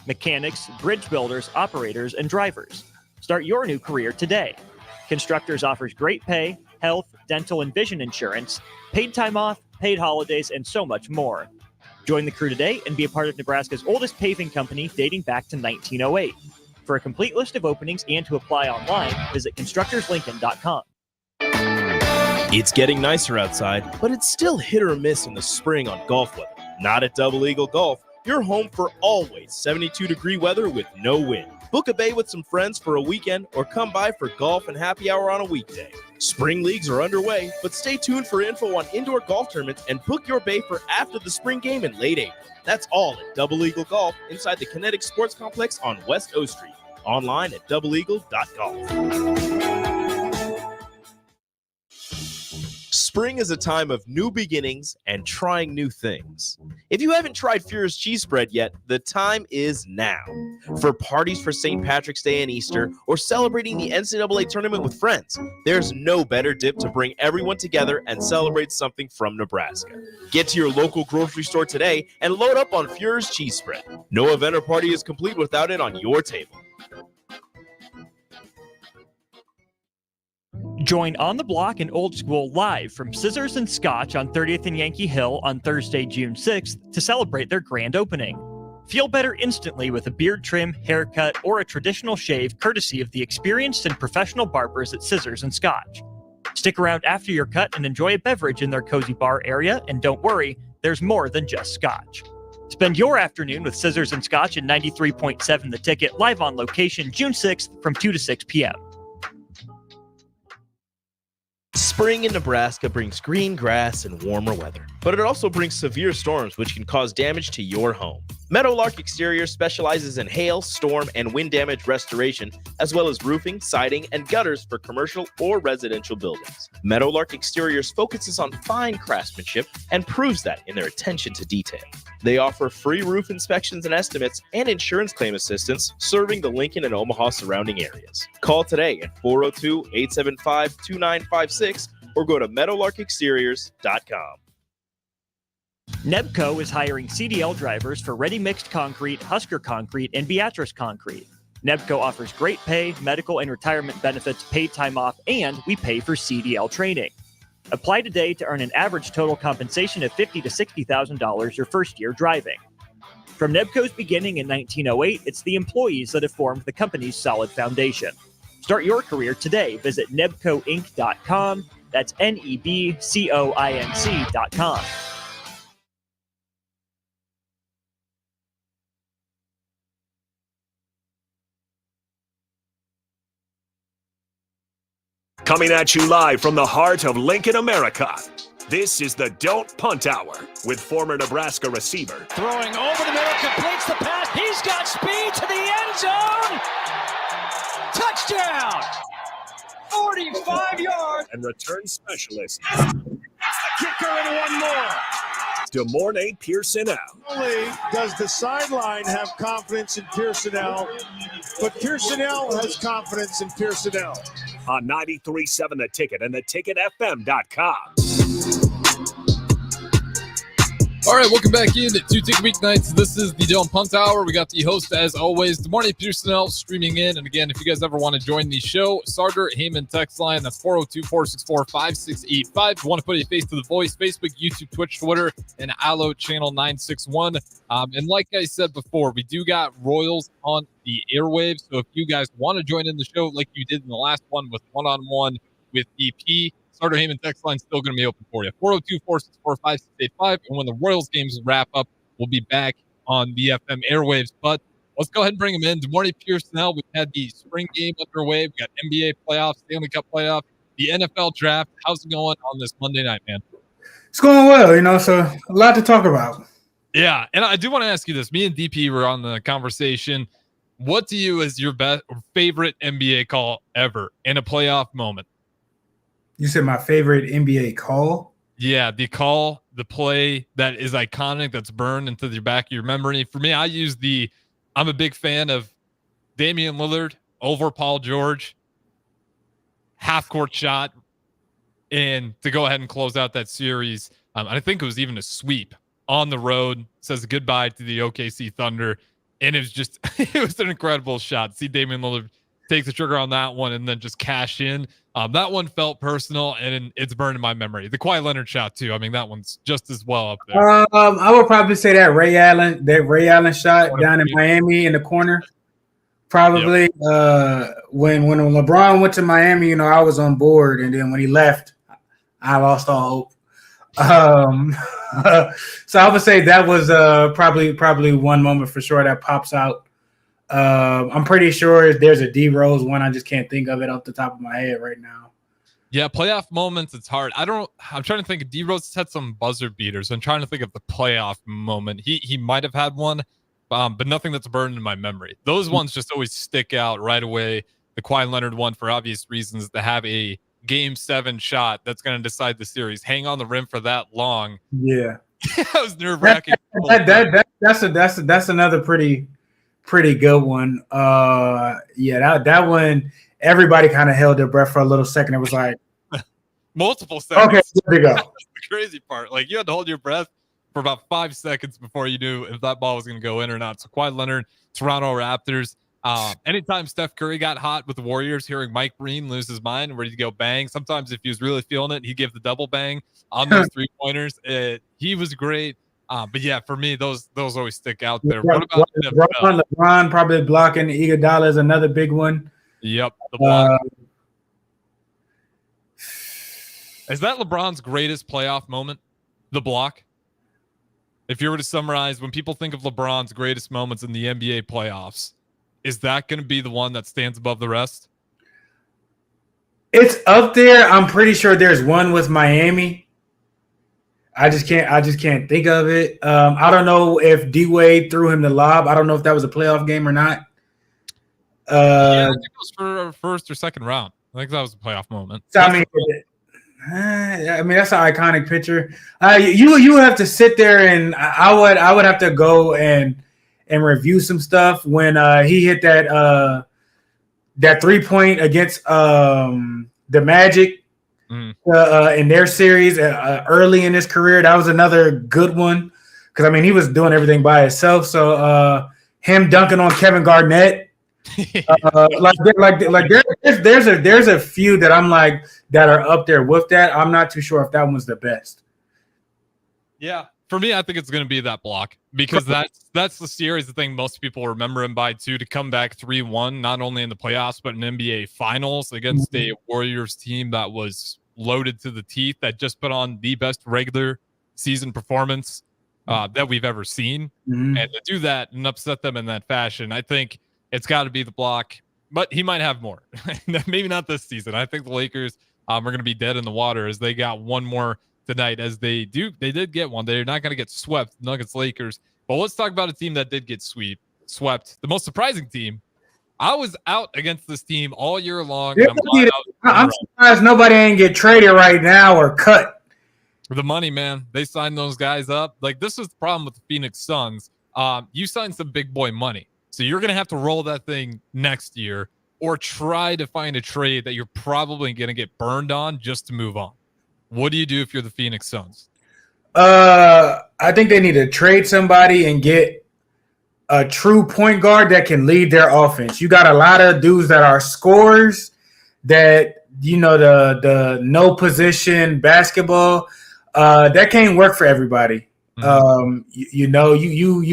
mechanics, bridge builders, operators, and drivers. Start your new career today. Constructors offers great pay, health, dental, and vision insurance, paid time off, paid holidays, and so much more. Join the crew today and be a part of Nebraska's oldest paving company dating back to 1908. For a complete list of openings and to apply online, visit constructorslincoln.com. It's getting nicer outside, but it's still hit or miss in the spring on golf weather. Not at Double Eagle Golf. You're home for always 72-degree weather with no wind. Book a bay with some friends for a weekend or come by for golf and happy hour on a weekday. Spring leagues are underway, but stay tuned for info on indoor golf tournaments and book your bay for after the spring game in late April. That's all at Double Eagle Golf inside the Kinetic Sports Complex on West O Street. Online at doubleeagle.golf. Spring is a time of new beginnings and trying new things. If you haven't tried Fuhrer's cheese spread yet, the time is now. For parties for St. Patrick's Day and Easter, or celebrating the NCAA tournament with friends, there's no better dip to bring everyone together and celebrate something from Nebraska. Get to your local grocery store today and load up on Fuhrer's cheese spread. No event or party is complete without it on your table. Join On the Block and Old School live from Scissors and Scotch on 30th and Yankee Hill on Thursday, June 6th to celebrate their grand opening. Feel better instantly with a beard trim, haircut, or a traditional shave courtesy of the experienced and professional barbers at Scissors and Scotch. Stick around after your cut and enjoy a beverage in their cozy bar area, and don't worry, there's more than just Scotch. Spend your afternoon with Scissors and Scotch at 93.7 The Ticket, live on location June 6th from 2 to 6 p.m. Spring in Nebraska brings green grass and warmer weather, but it also brings severe storms which can cause damage to your home. Meadowlark Exterior specializes in hail, storm, and wind damage restoration, as well as roofing, siding, and gutters for commercial or residential buildings. Meadowlark Exteriors focuses on fine craftsmanship and proves that in their attention to detail. They offer free roof inspections and estimates and insurance claim assistance, serving the Lincoln and Omaha surrounding areas. Call today at 402-875-2956 or go to meadowlarkexteriors.com. Nebco is hiring CDL drivers for ready-mixed concrete, Husker Concrete, and Beatrice Concrete. Nebco offers great pay, medical and retirement benefits, paid time off, and we pay for CDL training. Apply today to earn an average total compensation of $50,000 to $60,000 your first year driving. From Nebco's beginning in 1908, it's the employees that have formed the company's solid foundation. Start your career today. Visit nebcoinc.com. That's NEBCOINC.com. Coming at you live from the heart of Lincoln, America. This is the Don't Punt Hour with former Nebraska receiver. Throwing over the middle, completes the pass. He's got speed to the end zone. Touchdown! 45 yards. And return specialist. That's the kicker and one more. DeMornay Pierson-El. Not only does the sideline have confidence in Pierson-El, but Pierson-El has confidence in Pierson-El. On 93.7 The Ticket and theticketfm.com. All right, welcome back in to Two Ticket Weeknights. This is the Don't Punt Hour. We got the host, as always, DeMornay Pierson-El, streaming in. And again, if you guys ever want to join the show, Sarter Heyman text line, that's 402-464-5685. If you want to put a face to the voice, Facebook, YouTube, Twitch, Twitter, and Allo Channel 961. And like I said before, we do got Royals on the airwaves. So if you guys want to join in the show like you did in the last one with one-on-one with EP, Sarter Heyman text line still going to be open for you. 402-464-5685. And when the Royals games wrap up, we'll be back on the FM airwaves. But let's go ahead and bring him in. DeMornay Pierson-El. We've had the spring game underway. We've got NBA playoffs, Stanley Cup playoff, the NFL draft. How's it going on this Monday night, man? It's going well, so a lot to talk about. Yeah, and I do want to ask you this. Me and DP were on the conversation. What to you is your best or favorite NBA call ever in a playoff moment? You said my favorite NBA call? Yeah, the call, the play that is iconic, that's burned into the back of your memory. For me, I'm a big fan of Damian Lillard over Paul George, half-court shot, and to go ahead and close out that series. I think it was even a sweep on the road, says goodbye to the OKC Thunder. And it was just, it was an incredible shot. See Damian Lillard take the trigger on that one and then just cash in. That one felt personal, and it's burned in my memory. The Kawhi Leonard shot too. I mean, that one's just as well up there. I would probably say that Ray Allen shot down in Miami in the corner. Probably when LeBron went to Miami, I was on board, and then when he left, I lost all hope. So I would say that was probably one moment for sure that pops out. I'm pretty sure there's a D Rose one. I just can't think of it off the top of my head right now. Yeah, playoff moments, it's hard. I'm trying to think. D Rose had some buzzer beaters. I'm trying to think of the playoff moment. He might have had one, but nothing that's burned in my memory. Those ones just always stick out right away. The Kawhi Leonard one, for obvious reasons, to have a Game 7 shot that's going to decide the series, hang on the rim for that long. Yeah, that was nerve-wracking. That's another pretty good one. That one, everybody kind of held their breath for a little second. It was like multiple seconds. Okay, there we go. That's the crazy part. Like, you had to hold your breath for about 5 seconds before you knew if that ball was going to go in or not. So Kawhi Leonard, Toronto Raptors. Anytime Steph Curry got hot with the Warriors, hearing Mike Breen lose his mind, ready to go bang. Sometimes if he was really feeling it, he'd give the double bang on those 3-pointers. He was great. But yeah, for me, those always stick out there. What about LeBron probably blocking Iguodala is another big one. Yep, the block. Is that LeBron's greatest playoff moment? The block? If you were to summarize, when people think of LeBron's greatest moments in the NBA playoffs, is that going to be the one that stands above the rest? It's up there. I'm pretty sure there's one with Miami. I just can't think of it. I don't know if D Wade threw him the lob. I don't know if that was a playoff game or not. I think it was for first or second round. I think that was a playoff moment. So, I mean, that's an iconic picture. You would have to sit there, and I would have to go and review some stuff when he hit that 3-point against the Magic in their series early in his career. That was another good one because I mean he was doing everything by himself. So him dunking on Kevin Garnett. There's a few that I'm like that are up there with that. I'm not too sure if that one's the best. Yeah, for me, I think it's going to be that block because that's the series. The thing most people remember him by too, to come back 3-1, not only in the playoffs but in NBA Finals against a Warriors team that was loaded to the teeth, that just put on the best regular season performance that we've ever seen, and to do that and upset them in that fashion, I think it's got to be the block. But he might have more. Maybe not this season. I think the Lakers are going to be dead in the water as they got one more tonight, as they did get one. They're not going to get swept, Nuggets Lakers. But let's talk about a team that did get swept. The most surprising team. I was out against this team all year long. Yeah, I'm surprised nobody ain't get traded right now or cut. The money, man. They signed those guys up. Like, this is the problem with the Phoenix Suns. You signed some big boy money. So you're going to have to roll that thing next year or try to find a trade that you're probably going to get burned on just to move on. What do you do if you're the Phoenix Suns? I think they need to trade somebody and get a true point guard that can lead their offense. You got a lot of dudes that are scorers that, the no position basketball, that can't work for everybody. You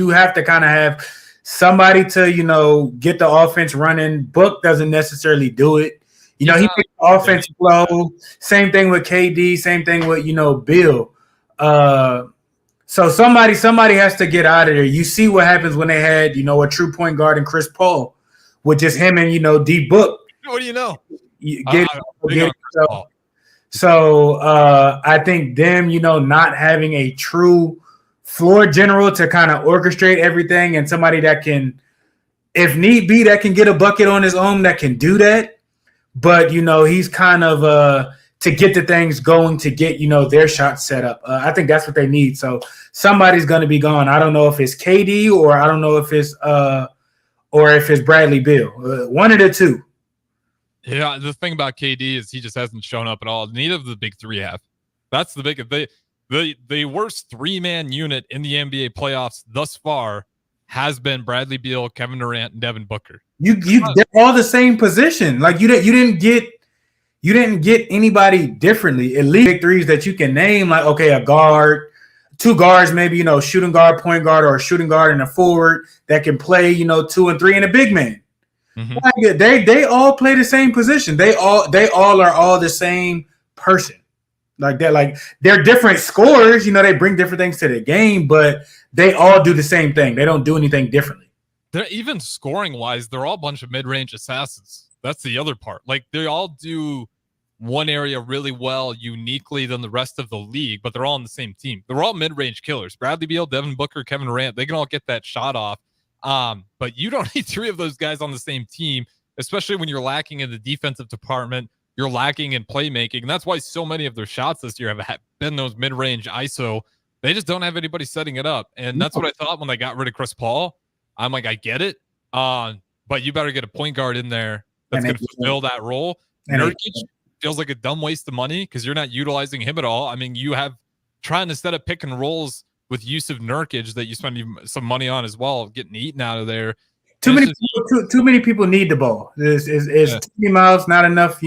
have to kind of have somebody to, get the offense running. Book doesn't necessarily do it. He makes the offense flow. Same thing with KD. Same thing with, Bill. So somebody has to get out of there. You see what happens when they had, a true point guard in Chris Paul, with just him and, D Book. What do you know? So I think them, not having a true floor general to kind of orchestrate everything, and somebody that can, if need be, that can get a bucket on his own, that can do that. But, he's kind of to get the things going, to get, their shot set up. I think that's what they need. So somebody's going to be gone. I don't know if it's KD or I don't know if it's Bradley Beal. One of the two. Yeah, the thing about KD is he just hasn't shown up at all. Neither of the big three have. That's the worst 3-man unit in the NBA playoffs thus far has been Bradley Beal, Kevin Durant, and Devin Booker. They're all the same position. Like you didn't get anybody differently. At least big threes that you can name, like okay, a guard, two guards, maybe shooting guard, point guard, or a shooting guard and a forward that can play 2 and 3 and a big man. Mm-hmm. Like, they all play the same position. They all are all the same person. Like that, like they're different scorers. They bring different things to the game, but they all do the same thing. They don't do anything differently. They're even scoring wise, they're all a bunch of mid-range assassins. That's the other part. Like they all do one area really well, uniquely than the rest of the league, but they're all on the same team. They're all mid-range killers. Bradley Beal, Devin Booker, Kevin Durant, they can all get that shot off. But you don't need 3 of those guys on the same team, especially when you're lacking in the defensive department. You're lacking in playmaking. And that's why so many of their shots this year have been those mid-range ISO. They just don't have anybody setting it up. And that's what I thought when they got rid of Chris Paul. I'm like, I get it. But you better get a point guard in there that's going to fulfill that role. Nurkic feels like a dumb waste of money because you're not utilizing him at all. I mean, you have trying to set up pick and rolls with use of Nurkic that you spend some money on as well, getting eaten out of there. Too many people need the ball. It's 20 miles, not enough,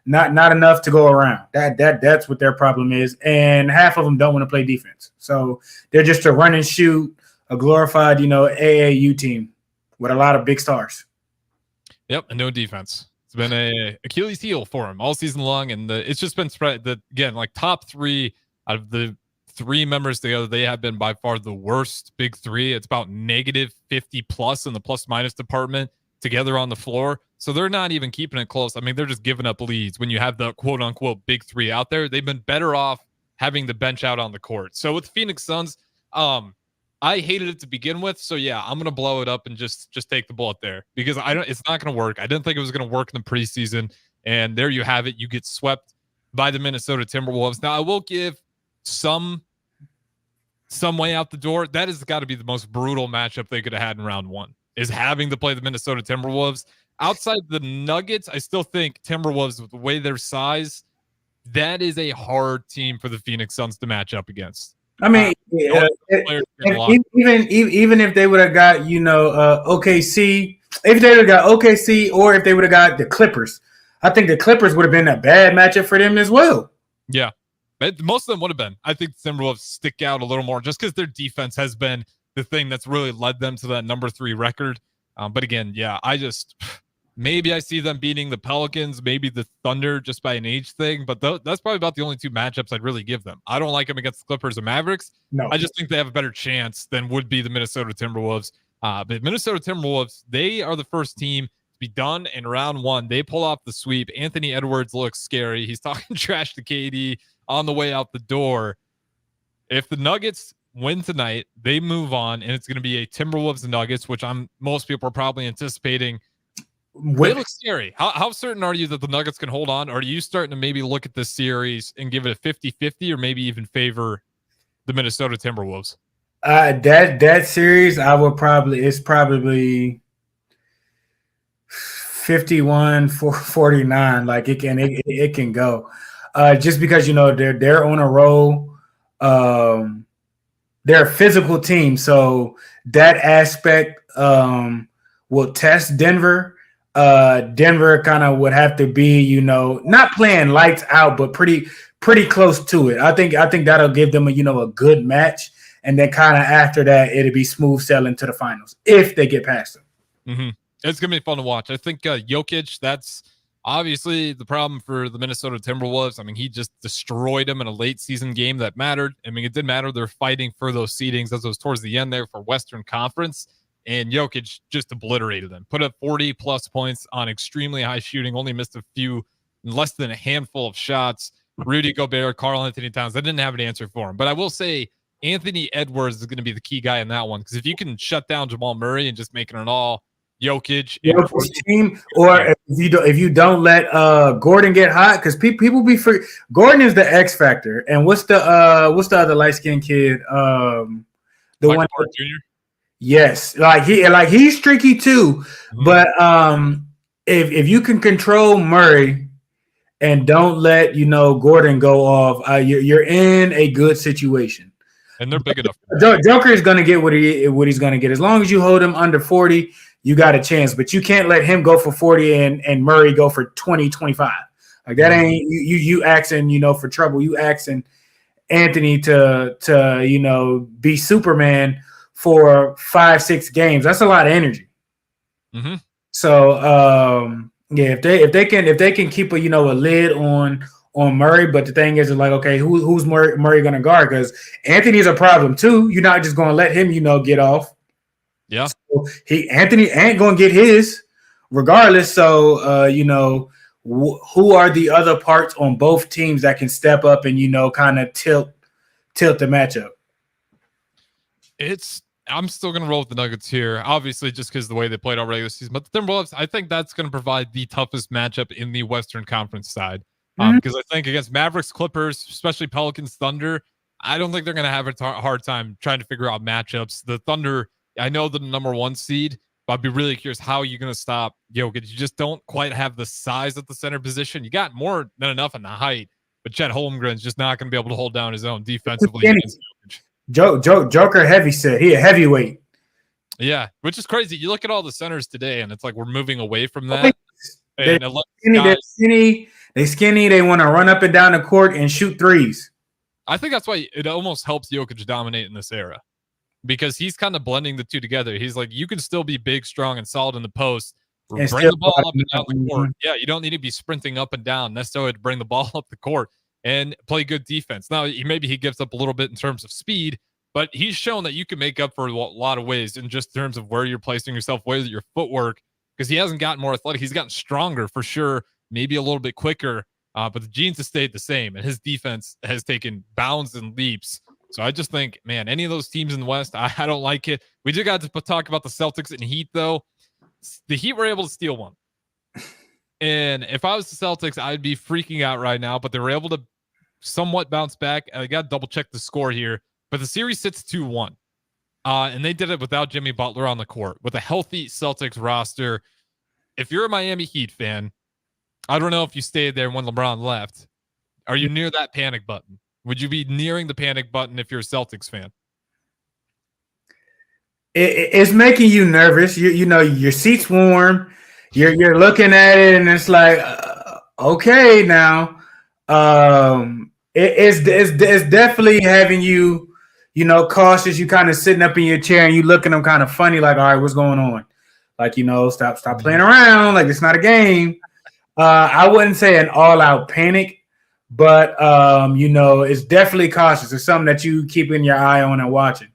not enough to go around. That's what their problem is. And half of them don't want to play defense. So they're just a run and shoot, a glorified, AAU team with a lot of big stars. Yep, and no defense. It's been a Achilles heel for him all season long, and it's just been spread. Again, like top 3 out of the 3 members together, they have been by far the worst big 3. It's about negative 50 plus in the plus minus department together on the floor. So they're not even keeping it close. I mean, they're just giving up leads when you have the quote unquote big 3 out there. They've been better off having the bench out on the court. So with Phoenix Suns, I hated it to begin with. So yeah, I'm gonna blow it up and just take the bullet there because it's not gonna work. I didn't think it was gonna work in the preseason. And there you have it. You get swept by the Minnesota Timberwolves. Now I will give some way out the door. That has got to be the most brutal matchup they could have had in round 1 is having to play the Minnesota Timberwolves. Outside the Nuggets, I still think Timberwolves, with the way their size, that is a hard team for the Phoenix Suns to match up against. I mean, even if they would have got, OKC, if they would have got OKC or if they would have got the Clippers, I think the Clippers would have been a bad matchup for them as well. Yeah. Most of them would have been. I think the Timberwolves stick out a little more just because their defense has been the thing that's really led them to that number 3 record. But again, yeah, maybe I see them beating the Pelicans, maybe the Thunder just by an age thing. But that's probably about the only 2 matchups I'd really give them. I don't like them against the Clippers and Mavericks. No, I just think they have a better chance than would be the Minnesota Timberwolves. But Minnesota Timberwolves, they are the first team to be done in round 1. They pull off the sweep. Anthony Edwards looks scary. He's talking trash to KD on the way out the door. If the Nuggets win tonight, they move on, and it's going to be a Timberwolves Nuggets, which most people are probably anticipating. They look scary. How certain are you that the Nuggets can hold on? Or are you starting to maybe look at this series and give it a 50-50 or maybe even favor the Minnesota Timberwolves? That series, it's probably 51-49. Like it can go. Just because they're on a roll, they're a physical team, so that aspect will test Denver. Denver kind of would have to be, not playing lights out, but pretty close to it. I think that'll give them a good match, and then kind of after that, it'll be smooth sailing to the finals if they get past them. Mm-hmm. It's gonna be fun to watch. I think Jokic, that's obviously the problem for the Minnesota Timberwolves. I mean, he just destroyed them in a late season game that mattered. I mean, it didn't matter. They're fighting for those seedings as it was towards the end there for Western Conference. And Jokic just obliterated them. Put up 40-plus points on extremely high shooting. Only missed less than a handful of shots. Rudy Gobert, Karl-Anthony Towns, I didn't have an answer for him. But I will say Anthony Edwards is going to be the key guy in that one. Because if you can shut down Jamal Murray and just make it an all Jokic team, or if you don't let Gordon get hot, because people be free. Gordon is the X factor. And what's the other light skinned kid? The Michael one Porter Jr.? Yes, he's streaky too. Mm-hmm. But if you can control Murray and don't let Gordon go off, you're in a good situation. and they're big enough. Joker is going to get what he's going to get. As long as you hold him under 40, you got a chance. But you can't let him go for 40 and Murray go for 20, 25. Like that ain't you asking, for trouble. You asking Anthony to be Superman for 5-6 games. That's a lot of energy. Mm-hmm. So if they can keep a lid on Murray, but the thing is like, okay, who's Murray going to guard? Because Anthony's a problem too. You're not just going to let him get off. Yeah. So Anthony ain't going to get his regardless. So who are the other parts on both teams that can step up and kind of tilt the matchup? I'm still going to roll with the Nuggets here, obviously, just because of the way they played all regular season. But the Timberwolves, I think that's going to provide the toughest matchup in the Western Conference side. Because I think against Mavericks, Clippers, especially Pelicans, Thunder, I don't think they're going to have a hard time trying to figure out matchups. The Thunder, I know they're the number 1 seed, but I'd be really curious how you're going to stop Jokic. You just don't quite have the size at the center position. You got more than enough in the height, but Chet Holmgren's just not going to be able to hold down his own defensively against Jokic. Joker heavy set. He a heavyweight. Yeah, which is crazy. You look at all the centers today, and it's like we're moving away from that. They're skinny. They skinny. They want to run up and down the court and shoot threes. I think that's why it almost helps Jokic dominate in this era, because he's kind of blending the two together. He's like, you can still be big, strong, and solid in the post. Bring the ball up and down the court. Yeah, you don't need to be sprinting up and down necessarily to bring the ball up the court and play good defense. Now, maybe he gives up a little bit in terms of speed, but he's shown that you can make up for a lot of ways in just terms of where you're placing yourself, where your footwork, because he hasn't gotten more athletic. He's gotten stronger for sure, maybe a little bit quicker, but the genes have stayed the same, and his defense has taken bounds and leaps. So I just think, man, any of those teams in the West, I don't like it. We do got to talk about the Celtics and Heat, though. The Heat were able to steal one. And if I was the Celtics, I'd be freaking out right now, but they were able to somewhat bounce back. I got to double check the score here, but the series sits 2-1. And they did it without Jimmy Butler on the court with a healthy Celtics roster. If you're a Miami Heat fan, I don't know if you stayed there when LeBron left. Are you near that panic button? Would you be nearing the panic button if you're a Celtics fan? It's making you nervous. You know, your seat's warm. You're looking at it, and it's like, okay, now. It's definitely having you, cautious. You kind of sitting up in your chair and you looking at them kind of funny, like, all right, what's going on? Like, stop playing around. Like, it's not a game. I wouldn't say an all-out panic, but it's definitely cautious. It's something that you keeping your eye on and watching.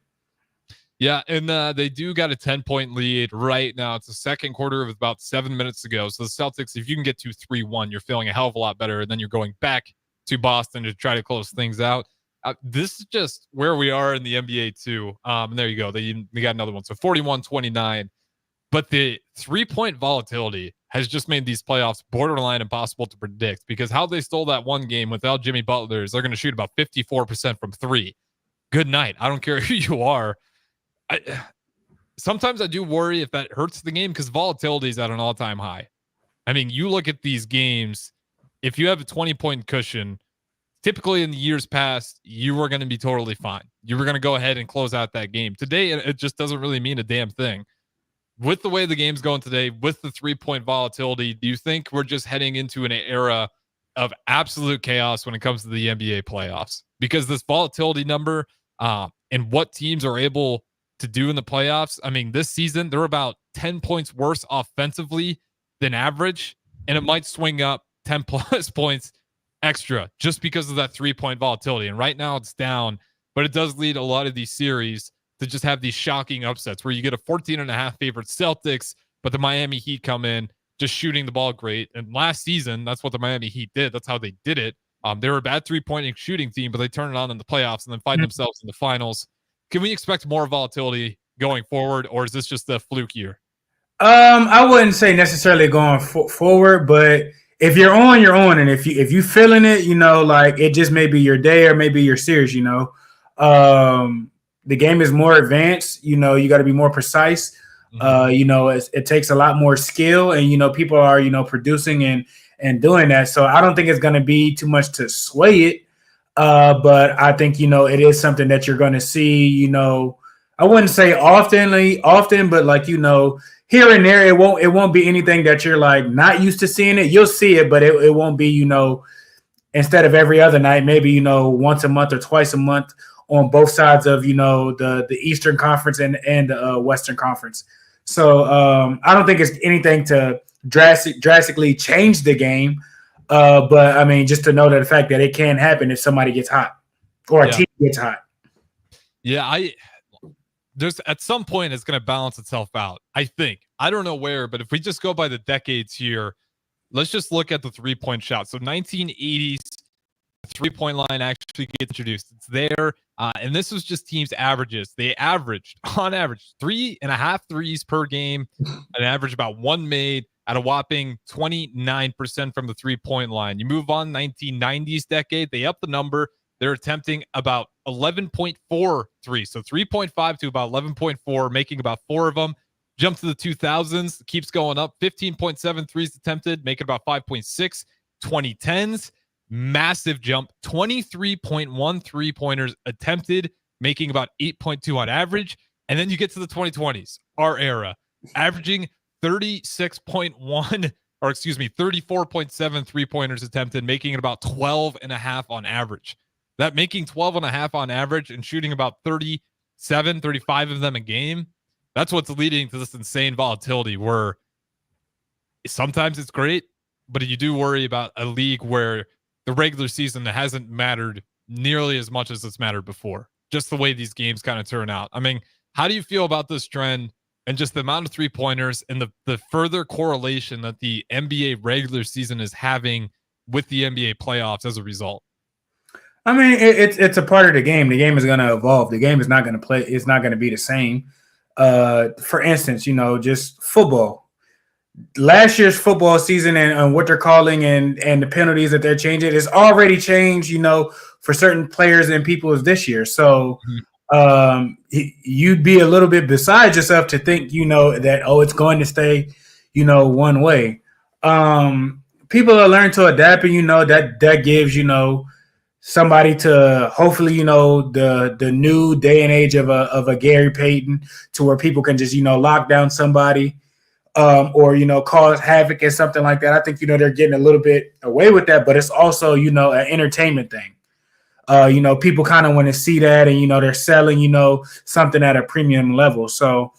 Yeah, and they do got a 10-point lead right now. It's the second quarter of about 7 minutes ago. So the Celtics, if you can get to 3-1, you're feeling a hell of a lot better. And then you're going back to Boston to try to close things out. This is just where we are in the NBA too. And there you go. They got another one. So 41-29. But the 3-point volatility has just made these playoffs borderline impossible to predict, because how they stole that one game without Jimmy Butler is they're going to shoot about 54% from three. Good night. I don't care who you are. Sometimes I do worry if that hurts the game, because volatility is at an all-time high. I mean, you look at these games, if you have a 20-point cushion, typically in the years past, you were going to be totally fine. You were going to go ahead and close out that game. Today, it just doesn't really mean a damn thing. With the way the game's going today, with the 3-point volatility, do you think we're just heading into an era of absolute chaos when it comes to the NBA playoffs? Because this volatility number and what teams are able to do in the playoffs, I mean, this season, they're about 10 points worse offensively than average, and it might swing up 10 plus points extra just because of that 3-point volatility. And right now it's down, but it does lead a lot of these series to just have these shocking upsets where you get a 14.5 favorite Celtics, but the Miami Heat come in just shooting the ball great. And last season, that's what the Miami Heat did. That's how they did it. They were a bad 3-point shooting team, but they turn it on in the playoffs and then find themselves in the finals. Can we expect more volatility going forward, or is this just a fluke year? I wouldn't say necessarily going forward, but if you're on, you're on. And if you feeling it, like it just may be your day or maybe your series, the game is more advanced, you got to be more precise. It takes a lot more skill, and, people are, producing and doing that. So I don't think it's going to be too much to sway it. But I think, it is something that you're going to see, I wouldn't say often, but like, here and there, it won't be anything that you're like not used to seeing it. You'll see it, but it won't be, instead of every other night, maybe, once a month or twice a month on both sides of, the Eastern Conference and the Western Conference. So I don't think it's anything to drastically change the game. But I mean, just to know that the fact that it can happen if somebody gets hot or a team gets hot. Yeah, there's at some point it's going to balance itself out. I think. I don't know where, but if we just go by the decades here, let's just look at the 3-point shot. So 1980s, the 3-point line actually gets introduced. It's there. And this was just teams' averages. They averaged, on average, 3.5 threes per game, an average about 1 made at a whopping 29% from the 3-point line. You move on, 1990s decade, they up the number. They're attempting about 11.4 threes. So 3.5 to about 11.4, making about 4 of them. Jump to the 2000s, keeps going up. 15.7 threes attempted, making about 5.6. 2010s, massive jump. 23.1 3-pointers attempted, making about 8.2 on average. And then you get to the 2020s, our era, averaging 34.7 3-pointers attempted, making it about 12.5 on average. That making 12.5 on average and shooting about 35 of them a game, that's what's leading to this insane volatility where sometimes it's great, but you do worry about a league where the regular season hasn't mattered nearly as much as it's mattered before. Just the way these games kind of turn out. I mean, how do you feel about this trend and just the amount of 3-pointers and the further correlation that the NBA regular season is having with the NBA playoffs as a result? I mean, it's a part of the game. The game is going to evolve. The game is not going to play. It's not going to be the same. For instance, just football. Last year's football season and what they're calling and the penalties that they're changing is already changed, for certain players and people as this year. So you'd be a little bit beside yourself to think, that, it's going to stay, one way. People are learning to adapt, and, that gives, somebody to hopefully, the new day and age of a Gary Payton to where people can just, lock down somebody or, cause havoc and something like that. I think, they're getting a little bit away with that, but it's also, an entertainment thing. People kind of want to see that and, they're selling, something at a premium level. So,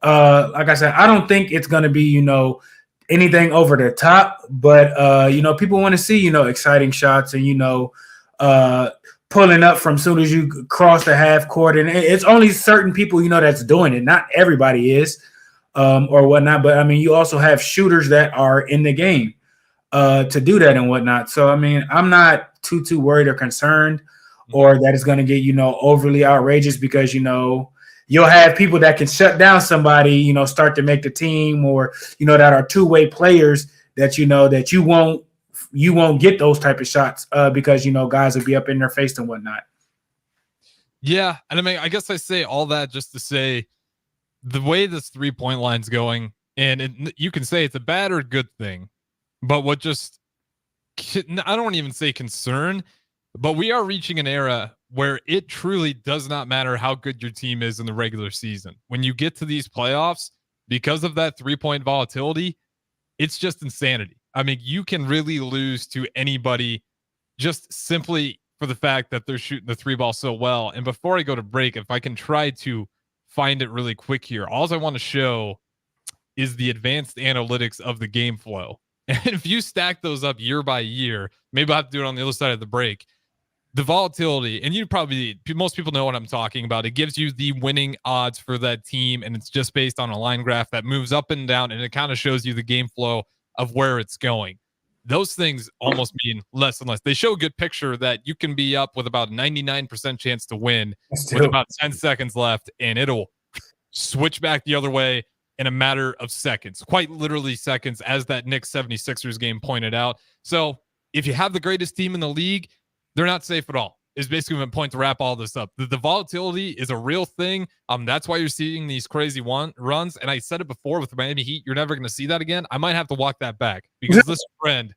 like I said, I don't think it's going to be, anything over the top, but, people want to see, exciting shots and, pulling up from soon as you cross the half court. And it's only certain people, that's doing it. Not everybody is or whatnot. But, I mean, you also have shooters that are in the game to do that and whatnot. So, I mean, I'm not too worried or concerned or that it's going to get, overly outrageous because, you'll have people that can shut down somebody, start to make the team or, that are two-way players that, that you won't get those type of shots because, guys will be up in their face and whatnot. Yeah. And I mean, I guess I say all that just to say the way this 3-point line's going, and you can say it's a bad or good thing, but what just, I don't even say concern, but we are reaching an era where it truly does not matter how good your team is in the regular season. When you get to these playoffs, because of that 3-point volatility, it's just insanity. I mean, you can really lose to anybody just simply for the fact that they're shooting the 3-ball so well. And before I go to break, if I can try to find it really quick here, all I want to show is the advanced analytics of the game flow. And if you stack those up year by year, maybe I'll have to do it on the other side of the break. The volatility, and most people know what I'm talking about. It gives you the winning odds for that team, and it's just based on a line graph that moves up and down, and it kind of shows you the game flow of where it's going. Those things almost mean less and less. They show a good picture that you can be up with about 99% chance to win with about 10 seconds left, and it'll switch back the other way in a matter of seconds, quite literally seconds, as that Knicks 76ers game pointed out. So if you have the greatest team in the league, they're not safe at all. Is basically my point to wrap all this up. The volatility is a real thing. That's why you're seeing these crazy runs. And I said it before with Miami Heat, you're never going to see that again. I might have to walk that back because this trend,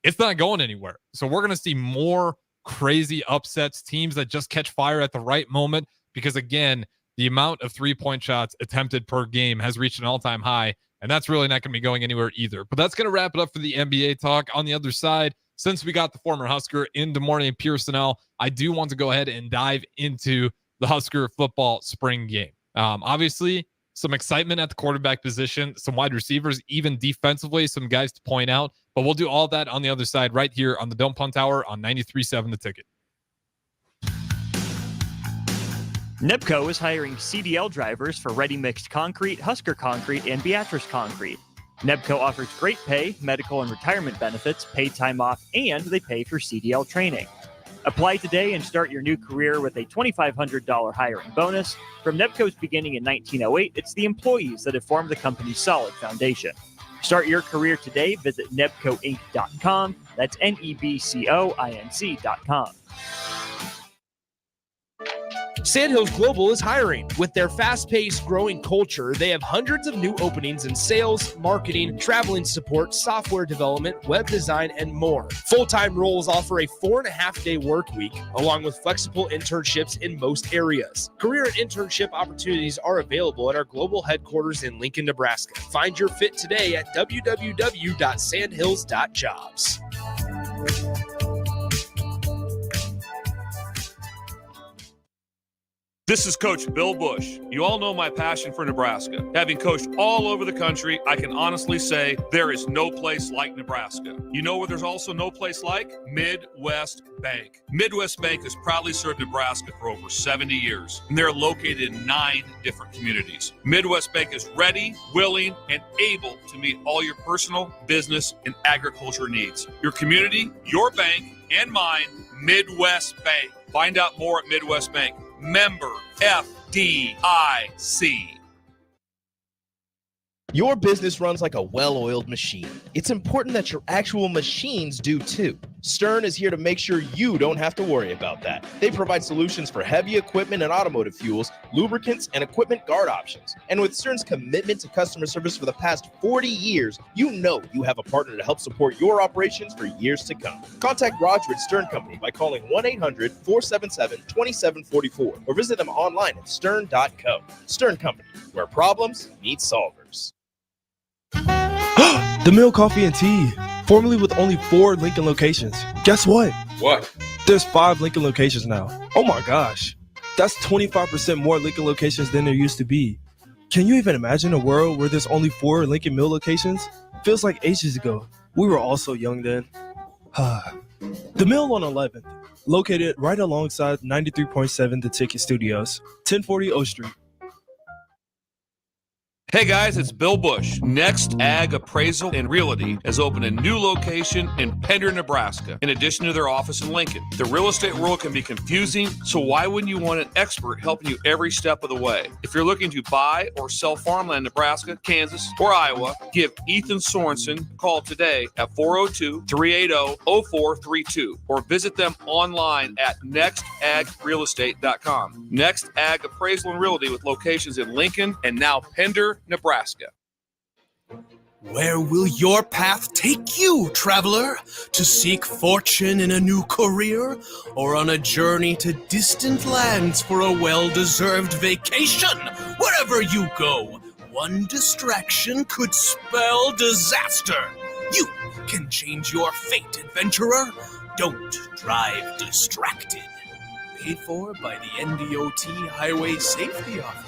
it's not going anywhere. So we're going to see more crazy upsets, teams that just catch fire at the right moment, because again, the amount of 3-point shots attempted per game has reached an all-time high, and that's really not going to be going anywhere either. But that's going to wrap it up for the NBA talk. On the other side, since we got the former Husker in Des Moines and Pierson-El, I do want to go ahead and dive into the Husker football spring game. Obviously, some excitement at the quarterback position, some wide receivers, even defensively, some guys to point out. But we'll do all that on the other side right here on the Don't Punt Hour on 93.7 The Ticket. NEBCO is hiring CDL drivers for Ready Mixed Concrete, Husker Concrete, and Beatrice Concrete. NEBCO offers great pay, medical and retirement benefits, paid time off, and they pay for CDL training. Apply today and start your new career with a $2,500 hiring bonus. From NEBCO's beginning in 1908, it's the employees that have formed the company's solid foundation. Start your career today. Visit nebcoinc.com. That's NEBCOINC.com. Sandhills Global is hiring. With their fast-paced, growing culture, they have hundreds of new openings in sales, marketing, traveling support, software development, web design, and more. Full-time roles offer a 4.5-day work week, along with flexible internships in most areas. Career and internship opportunities are available at our global headquarters in Lincoln, Nebraska. Find your fit today at www.sandhills.jobs. This is Coach Bill Bush. You all know my passion for Nebraska. Having coached all over the country, I can honestly say there is no place like Nebraska. You know where there's also no place like? Midwest Bank. Midwest Bank has proudly served Nebraska for over 70 years, and they're located in 9 different communities. Midwest Bank is ready, willing, and able to meet all your personal, business, and agriculture needs. Your community, your bank, and mine, Midwest Bank. Find out more at Midwest Bank. Member FDIC. Your business runs like a well-oiled machine. It's important that your actual machines do too. Stern is here to make sure you don't have to worry about that. They provide solutions for heavy equipment and automotive fuels, lubricants, and equipment guard options. And with Stern's commitment to customer service for the past 40 years, you know you have a partner to help support your operations for years to come. Contact Roger at Stern Company by calling 1-800-477-2744 or visit them online at stern.co. Stern Company, where problems meet solvers. The Mill Coffee and Tea, formerly with only 4 Lincoln locations. Guess what? What? There's 5 Lincoln locations now. Oh my gosh. That's 25% more Lincoln locations than there used to be. Can you even imagine a world where there's only 4 Lincoln Mill locations? Feels like ages ago. We were all so young then. The Mill on 11th, located right alongside 93.7 The Ticket Studios, 1040 O Street. Hey guys, it's Bill Bush. Next Ag Appraisal and Realty has opened a new location in Pender, Nebraska, in addition to their office in Lincoln. The real estate world can be confusing, so why wouldn't you want an expert helping you every step of the way? If you're looking to buy or sell farmland in Nebraska, Kansas, or Iowa, give Ethan Sorensen a call today at 402-380-0432 or visit them online at nextagrealestate.com. Next Ag Appraisal and Realty with locations in Lincoln and now Pender, Nebraska. Where will your path take you, traveler? To seek fortune in a new career? Or on a journey to distant lands for a well-deserved vacation? Wherever you go, one distraction could spell disaster. You can change your fate, adventurer. Don't drive distracted. Paid for by the NDOT Highway Safety Office.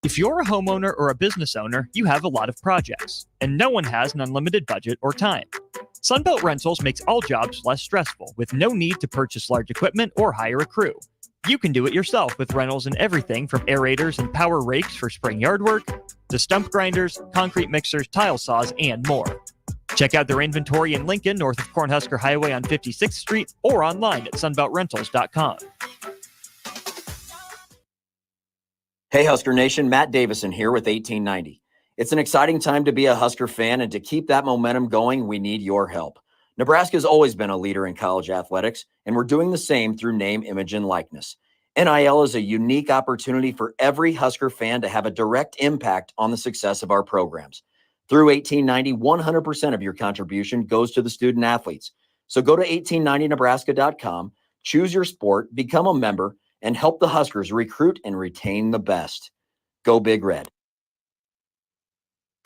If you're a homeowner or a business owner, you have a lot of projects, and no one has an unlimited budget or time. Sunbelt Rentals makes all jobs less stressful with no need to purchase large equipment or hire a crew. You can do it yourself with rentals in everything from aerators and power rakes for spring yard work to stump grinders, concrete mixers, tile saws, and more. Check out their inventory in Lincoln, north of Cornhusker Highway on 56th Street, or online at sunbeltrentals.com. Hey, Husker Nation, Matt Davison here with 1890. It's an exciting time to be a Husker fan, and to keep that momentum going, we need your help. Nebraska has always been a leader in college athletics, and we're doing the same through name, image, and likeness. NIL is a unique opportunity for every Husker fan to have a direct impact on the success of our programs. Through 1890, 100% of your contribution goes to the student athletes. So go to 1890nebraska.com, choose your sport, become a member, and help the Huskers recruit and retain the best. Go Big Red.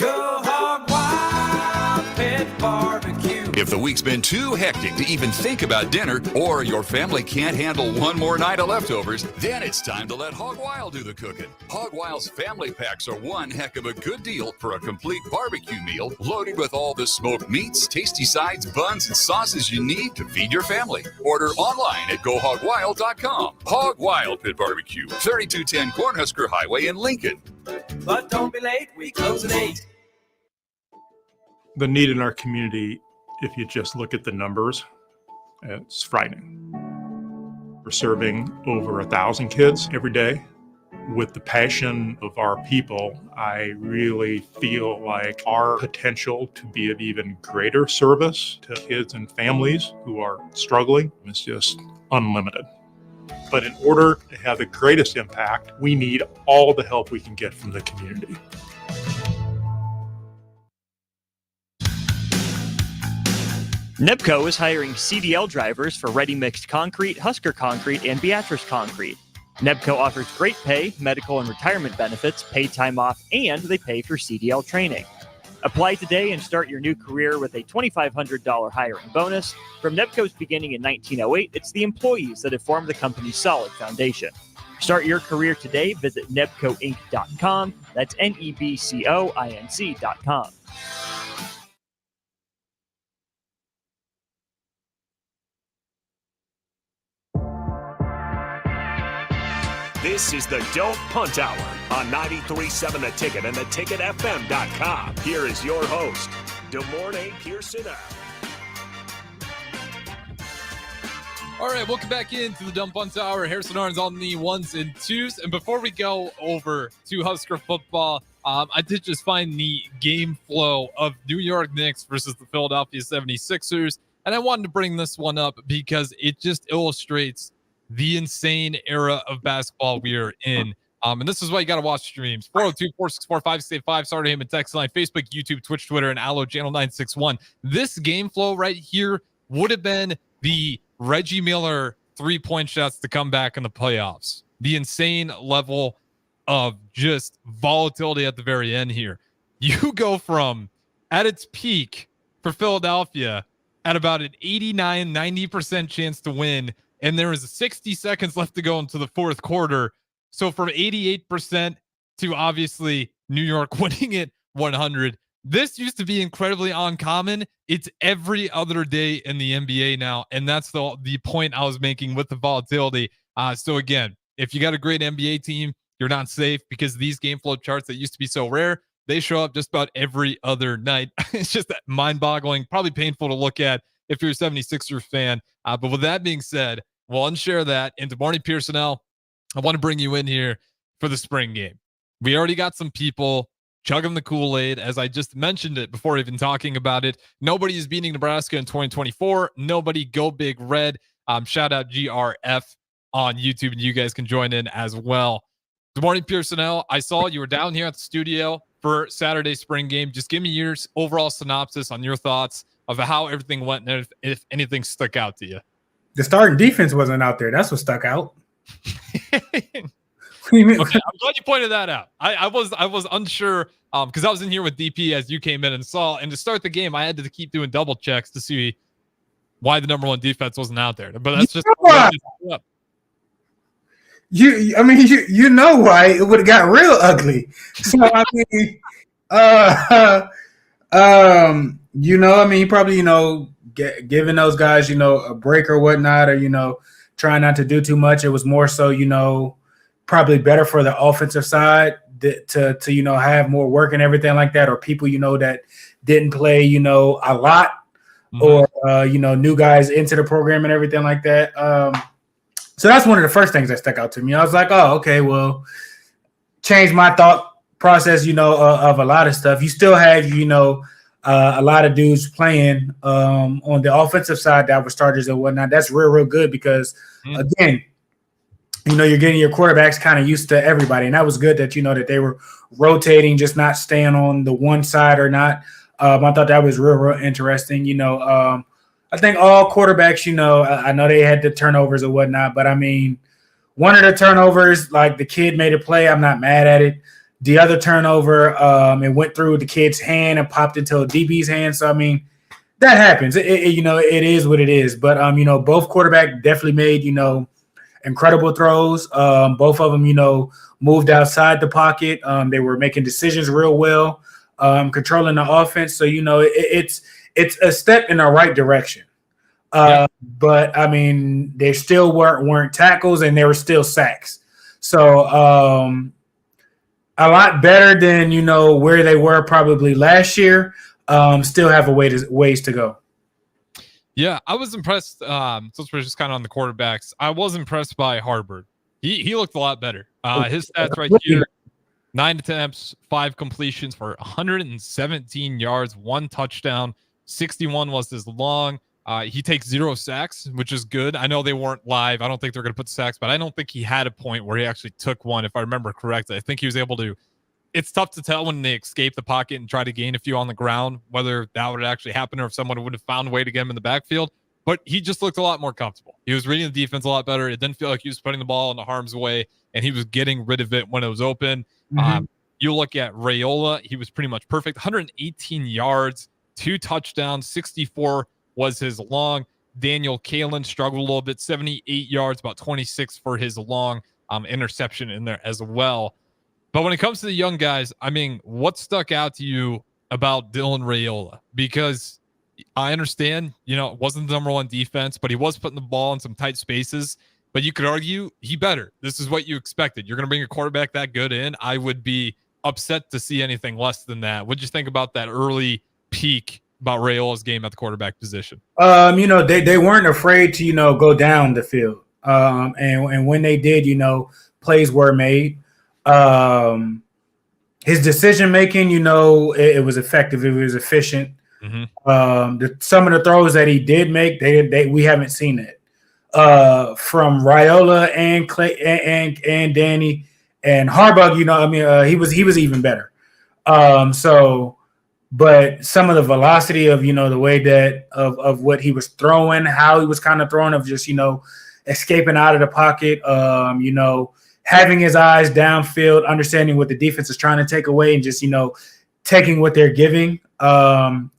Go Hog Wild Pit Barbecue. If the week's been too hectic to even think about dinner, or your family can't handle one more night of leftovers, then it's time to let Hog Wild do the cooking. Hog Wild's family packs are one heck of a good deal for a complete barbecue meal loaded with all the smoked meats, tasty sides, buns, and sauces you need to feed your family. Order online at GoHogWild.com. Hog Wild Pit Barbecue, 3210 Cornhusker Highway in Lincoln. But don't be late, we close at 8. The need in our community, if you just look at the numbers, it's frightening. We're serving over 1,000 kids every day. With the passion of our people, I really feel like our potential to be of even greater service to kids and families who are struggling is just unlimited. But in order to have the greatest impact, we need all the help we can get from the community. NEBCO is hiring CDL drivers for Ready Mixed Concrete, Husker Concrete, and Beatrice Concrete. NEBCO offers great pay, medical and retirement benefits, paid time off, and they pay for CDL training. Apply today and start your new career with a $2,500 hiring bonus. From NEBCO's beginning in 1908, it's the employees that have formed the company's solid foundation. Start your career today. Visit nebcoinc.com. That's NEBCOINC.com. This is the Don't Punt Hour on 93.7 The Ticket and theticketfm.com. Here is your host, DeMornay Pierson-El. All right, welcome back into the Dump Punt Hour. Harrison Arns on the ones and twos. And before we go over to Husker football, I did just find the game flow of New York Knicks versus the Philadelphia 76ers. And I wanted to bring this one up because it just illustrates the insane era of basketball we are in. And this is why you got to watch streams. 402-464-5685. Sorry to him and text line. Facebook, YouTube, Twitch, Twitter, and Allo Channel 961. This game flow right here would have been the Reggie Miller three-point shots to come back in the playoffs. The insane level of just volatility at the very end here. You go from, at its peak for Philadelphia, at about an 89, 90% chance to win, and there is 60 seconds left to go into the fourth quarter. So from 88% to obviously New York winning it 100. This used to be incredibly uncommon. It's every other day in the NBA now. And that's the point I was making with the volatility. So again, if you got a great NBA team, you're not safe because these game flow charts that used to be so rare, they show up just about every other night. It's just mind-boggling, probably painful to look at if you're a 76ers fan. But with that being said, we'll unshare that. And DeMornay Pierson-El, I want to bring you in here for the spring game. We already got some people chugging the Kool-Aid, as I just mentioned it before even talking about it. Nobody is beating Nebraska in 2024. Nobody go Big Red. Shout out GRF on YouTube, and you guys can join in as well. DeMornay Pierson-El, I saw you were down here at the studio for Saturday's spring game. Just give me your overall synopsis on your thoughts of how everything went and if anything stuck out to you. The starting defense wasn't out there. That's what stuck out. Okay, I'm glad you pointed that out. I was unsure because I was in here with DP as you came in and saw. And to start the game, I had to keep doing double checks to see why the number one defense wasn't out there. But that's just you know why it would have got real ugly. So I mean, probably giving those guys a break or whatnot, or trying not to do too much. It was more so probably better for the offensive side to have more work and everything like that, or people that didn't play a lot, or new guys into the program and everything like that. So that's one of the first things that stuck out to me. I was like, oh, okay, well, change my thought process, of a lot of stuff. You still have, a lot of dudes playing on the offensive side that were starters and whatnot. That's real good because, again, you're getting your quarterbacks kind of used to everybody. And that was good that, that they were rotating, just not staying on the one side or not. I thought that was real interesting. I think all quarterbacks, I know they had the turnovers or whatnot, but I mean, one of the turnovers, like the kid made a play, I'm not mad at it. The other turnover, it went through the kid's hand and popped into a DB's hand. So I mean, that happens. It is what it is. But both quarterbacks definitely made incredible throws. Both of them, moved outside the pocket. They were making decisions real well, controlling the offense. So it's a step in the right direction. But I mean, they still weren't tackles, and they were still sacks. So a lot better than where they were probably last year. Still have ways to go. Yeah, I was impressed. Since we're just kind of on the quarterbacks, I was impressed by Harbord. He looked a lot better. His stats right here: 9 attempts, 5 completions for 117 yards, 1 touchdown. 61 was his long. He takes 0 sacks, which is good. I know they weren't live. I don't think they're going to put sacks, but I don't think he had a point where he actually took one, if I remember correctly. I think he was able to. It's tough to tell when they escape the pocket and try to gain a few on the ground, whether that would actually happen or if someone would have found a way to get him in the backfield. But he just looked a lot more comfortable. He was reading the defense a lot better. It didn't feel like he was putting the ball in the harm's way, and he was getting rid of it when it was open. Mm-hmm. You look at Raiola, he was pretty much perfect. 118 yards, 2 touchdowns, 64 was his long. Daniel Kalen struggled a little bit, 78 yards, about 26 for his long, interception in there as well. But when it comes to the young guys, I mean, what stuck out to you about Dylan Raiola? Because I understand, it wasn't the number 1 defense, but he was putting the ball in some tight spaces. But you could argue he better. This is what you expected. You're going to bring a quarterback that good in. I would be upset to see anything less than that. What'd you think about that early peak about Raiola's game at the quarterback position? They weren't afraid to, go down the field. And when they did, plays were made. His decision making, it was effective. It was efficient. Mm-hmm. Some of the throws that he did make, we haven't seen it from Raiola and Clay and Danny and Harbaugh. He was even better. But some of the velocity of the way that of what he was throwing, how he was kind of throwing, of just escaping out of the pocket, having his eyes downfield, understanding what the defense is trying to take away, and just taking what they're giving,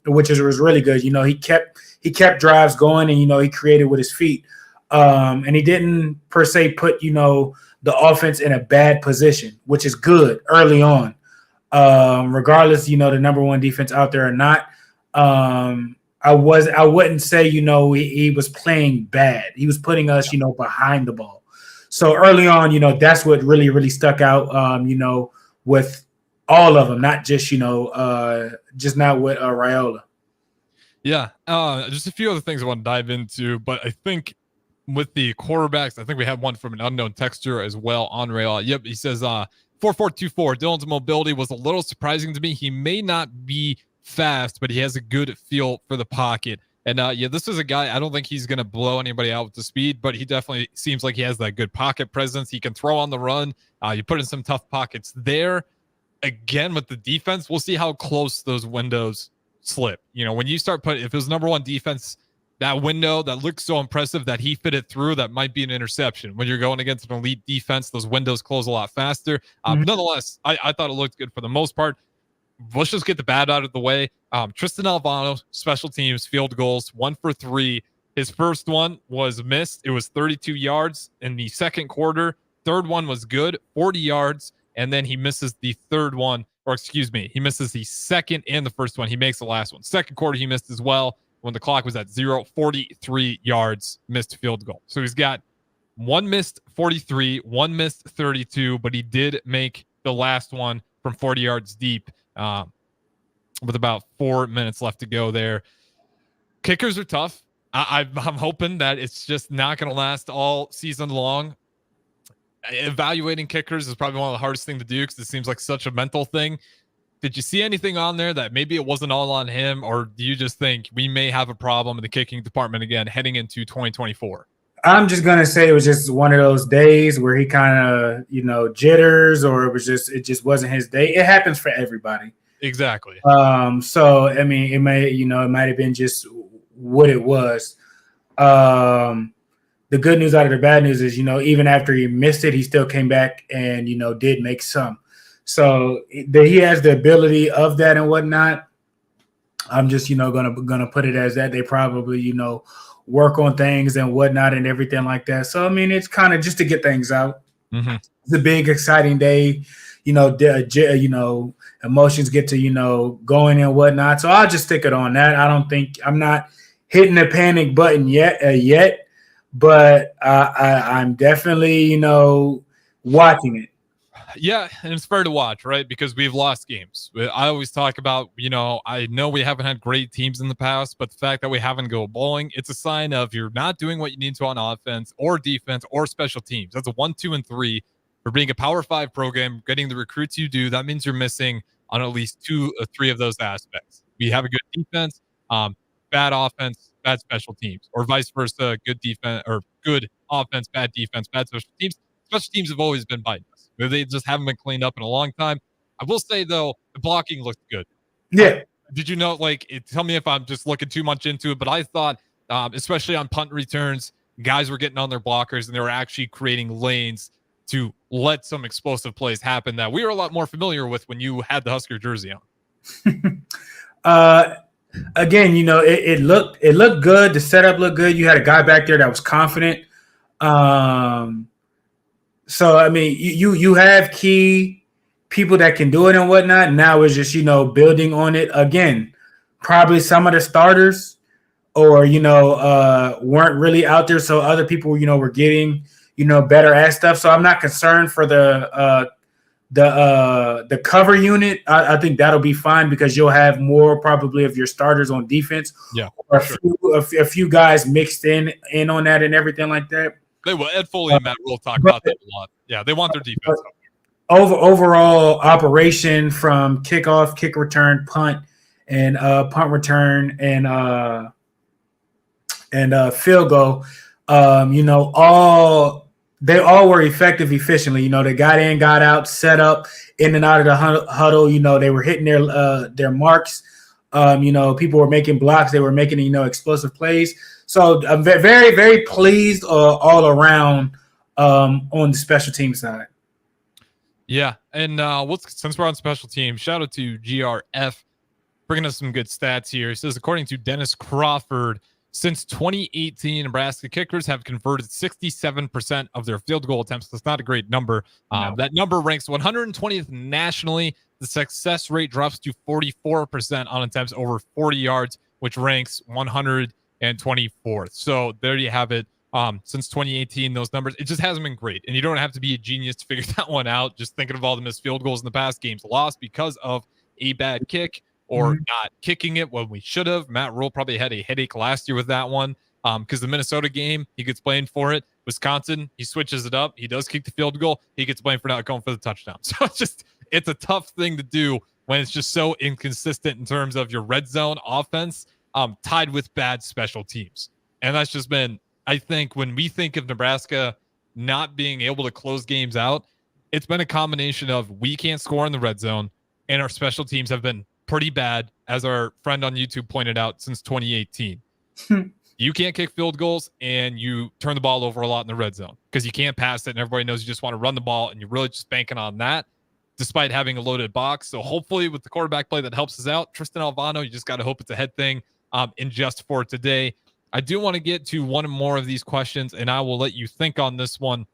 which was really good. He kept drives going, and he created with his feet, and he didn't per se put the offense in a bad position, which is good early on. Regardless, the number 1 defense out there or not, I wouldn't say he was playing bad. He was putting us behind the ball. So early on, that's what really, really stuck out, with all of them, not just, just not with Raiola. Yeah. Just a few other things I want to dive into, but I think with the quarterbacks, I think we have one from an unknown texter as well on Raiola. Yep. He says, 4424, Dylan's mobility was a little surprising to me. He may not be fast, but he has a good feel for the pocket. And this is a guy, I don't think he's going to blow anybody out with the speed, but he definitely seems like he has that good pocket presence. He can throw on the run. You put in some tough pockets there. Again, with the defense, we'll see how close those windows slip. When you start if it was number 1 defense, that window that looks so impressive that he fit it through, that might be an interception. When you're going against an elite defense, those windows close a lot faster. Nonetheless, I thought it looked good for the most part. Let's just get the bad out of the way. Tristan Alvano, special teams, field goals, 1 for 3. His first one was missed. It was 32 yards in the second quarter. Third one was good, 40 yards. And then he misses the third one, he misses the second and the first one. He makes the last one. Second quarter, he missed as well. When the clock was at 0, 43 yards, missed field goal. So he's got 1 missed 43, 1 missed 32, but he did make the last one from 40 yards deep. With about 4 minutes left to go there. Kickers are tough. I'm hoping that it's just not going to last all season long. Evaluating kickers is probably one of the hardest things to do because it seems like such a mental thing. Did you see anything on there that maybe it wasn't all on him, or do you just think we may have a problem in the kicking department again heading into 2024? I'm just going to say it was just one of those days where he kind of, jitters, or it just wasn't his day. It happens for everybody. Exactly. So, I mean, it might have been just what it was. The good news out of the bad news is, even after he missed it, he still came back and, did make some. So he has the ability of that and whatnot. I'm just, gonna put it as that. They probably, work on things and whatnot and everything like that. So, I mean, it's kind of just to get things out. Mm-hmm. It's a big, exciting day. Emotions get to, going and whatnot. So I'll just stick it on that. I'm not hitting the panic button yet. But I'm definitely, watching it. Yeah, and it's fair to watch, right? Because we've lost games. I always talk about, I know we haven't had great teams in the past, but the fact that we haven't go bowling, it's a sign of you're not doing what you need to on offense or defense or special teams. That's a 1, 2, and 3. For being a Power 5 program, getting the recruits you do, that means you're missing on at least 2 or 3 of those aspects. We have a good defense, bad offense, bad special teams, or vice versa, good defense or good offense, bad defense, bad special teams. Special teams have always been biting us. They just haven't been cleaned up in a long time. I will say, though, the blocking looked good. Yeah. Did you know, tell me if I'm just looking too much into it, but I thought, especially on punt returns, guys were getting on their blockers and they were actually creating lanes to let some explosive plays happen that we were a lot more familiar with when you had the Husker jersey on. Again, it looked good. The setup looked good. You had a guy back there that was confident. So I mean, you have key people that can do it and whatnot. Now it's just building on it again. Probably some of the starters or weren't really out there, so other people were getting better at stuff. So I'm not concerned for the cover unit. I think that'll be fine because you'll have more probably of your starters on defense. Yeah, or a few guys mixed in on that and everything like that. They will. Ed Foley and Matt will talk about that a lot. Yeah, they want their defense. Overall operation from kickoff, kick return, punt, and punt return and field goal. They all were effective efficiently. They got in, got out, set up, in and out of the huddle. They were hitting their marks. People were making blocks. They were making, explosive plays. So I'm very, very pleased all around on the special team side. Yeah. And since we're on special teams, shout out to GRF bringing us some good stats here. He says, according to Dennis Crawford, since 2018, Nebraska kickers have converted 67% of their field goal attempts. That's not a great number. No. That number ranks 120th nationally. The success rate drops to 44% on attempts over 40 yards, which ranks 124th. So there you have it. Since 2018, those numbers, it just hasn't been great. And you don't have to be a genius to figure that one out. Just thinking of all the missed field goals in the past, games lost because of a bad kick or not kicking it when we should have. Matt Rule probably had a headache last year with that one because the Minnesota game, he gets blamed for it. Wisconsin, he switches it up. He does kick the field goal. He gets blamed for not going for the touchdown. So it's a tough thing to do when it's just so inconsistent in terms of your red zone offense tied with bad special teams. And that's just been, I think, when we think of Nebraska not being able to close games out, it's been a combination of we can't score in the red zone and our special teams have been pretty bad, as our friend on YouTube pointed out, since 2018. You can't kick field goals and you turn the ball over a lot in the red zone because you can't pass it and everybody knows you just want to run the ball and you're really just banking on that despite having a loaded box. So hopefully with the quarterback play that helps us out. Tristan Alvano, you just got to hope it's a head thing in just for today. I do want to get to one more of these questions and I will let you think on this one.